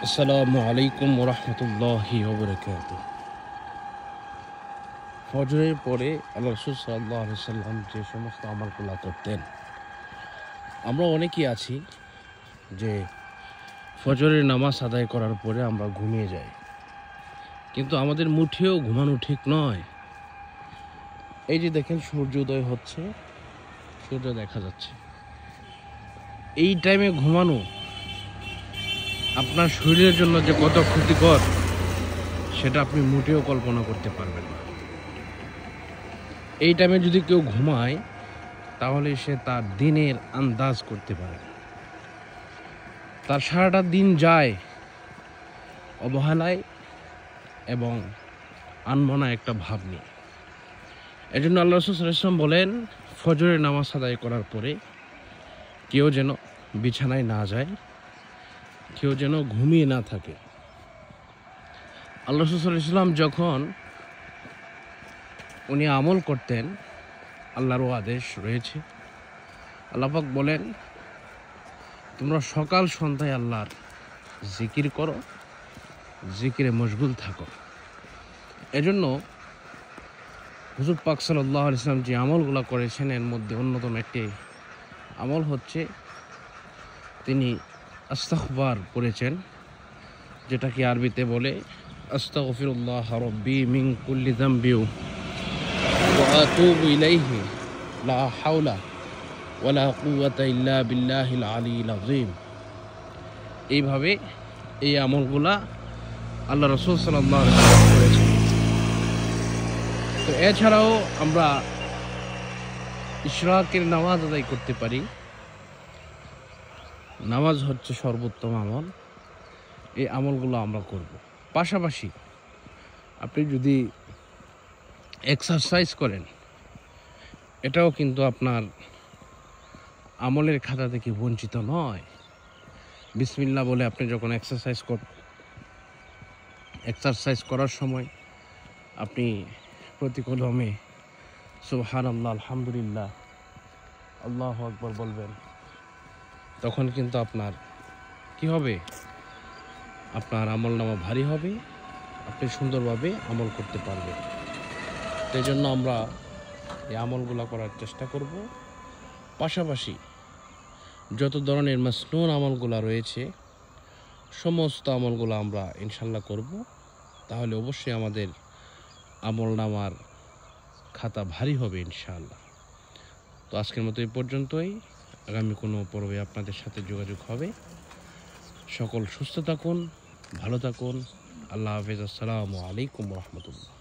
আসসালামু আলাইকুম ওরহমতুল্লাহি ওবরাকাতুহ। ফজরের পরে আল্লাহ রাসূল সাল্লাল্লাহু আলাইহি সাল্লাম যে সমস্ত আমলগুলো করতেন, আমরা অনেকেই আছি যে ফজরের নামাজ আদায় করার পরে আমরা ঘুমিয়ে যাই, কিন্তু আমাদের মুঠেও ঘুমানো ঠিক নয়। এই যে দেখেন সূর্যোদয় হচ্ছে, সূর্য দেখা যাচ্ছে, এই টাইমে ঘুমানো আপনার শরীরের জন্য যে কত ক্ষতিকর সেটা আপনি মোটেও কল্পনা করতে পারবেন না। এই টাইমে যদি কেউ ঘুমায় তাহলে সে তার দিনের আন্দাজ করতে পারে। তার সারাটা দিন যায় অবহেলায় এবং আনমনা একটা ভাব নিয়ে। এজন্য আল্লাহ রাসূল সাল্লাল্লাহু আলাইহি ওয়াসাল্লাম বলেন, ফজরের নামাজ আদায় করার পরে কেউ যেন বিছানায় না যায়, কেউ যেন ঘুমিয়ে না থাকে। আল্লাহ রাসূল সাল্লাল্লাহু আলাইহি ওয়াসাল্লাম যখন উনি আমল করতেন, আল্লাহরও আদেশ রয়েছে। আল্লাহ পাক বলেন, তোমরা সকাল সন্ধ্যায় আল্লাহর জিকির করো, জিকিরে মশগুল থাকো। এজন্য হুজুর পাক সাল্লাল্লাহু আলাইহি ওয়াসাল্লাম যে আমলগুলো করেছেন এর মধ্যে অন্যতম একটি আমল হচ্ছে তিনি আস্তাগফার পড়েছেন, যেটাকে আরবিতে বলে আস্তাগফিরুল্লাহ রাব্বি মিন কুল্লি যামবি ওয়া আতুবু ইলাইহি লা হাওলা ওয়ালা কুওয়াতা ইল্লা বিল্লাহিল আলিয়্যিল আযীম। এইভাবে এই আমলগুলা আল্লাহ রাসূল সাল্লাল্লাহু আলাইহি ওয়াসাল্লাম করেছেন। তো এছাড়াও আমরা ইশরাকের নামাজ আদায় করতে পারি। নামাজ হচ্ছে সর্বোত্তম আমল, এই আমলগুলো আমরা করব। পাশাপাশি আপনি যদি এক্সারসাইজ করেন, এটাও কিন্তু আপনার আমলের খাতা থেকে বঞ্চিত নয়। বিসমিল্লাহ বলে আপনি যখন এক্সারসাইজ করার সময় আপনি প্রতিকলমে সুবহানাল্লাহ, আলহামদুলিল্লাহ, আল্লাহু আকবার বলবেন, তখন কিন্তু আপনার কি হবে? আপনার আমলনামা ভারী হবে, আপনি সুন্দরভাবে আমল করতে পারবেন। সেই জন্য আমরা এই আমলগুলো করার চেষ্টা করব। পাশাপাশি যত ধরনের মাসনুন আমলগুলো রয়েছে সমস্ত আমলগুলো আমরা ইনশাল্লাহ করব। তাহলে অবশ্যই আমাদের আমলনামার খাতা ভারী হবে ইনশাআল্লাহ। তো আজকের মতো এই পর্যন্তই। আগামী কোনো পর্বে আপনাদের সাথে যোগাযোগ হবে। সকল সুস্থ থাকুন, ভালো থাকুন। আল্লাহ হাফেজ। আসসালামু আলাইকুম রহমতুল্লাহ।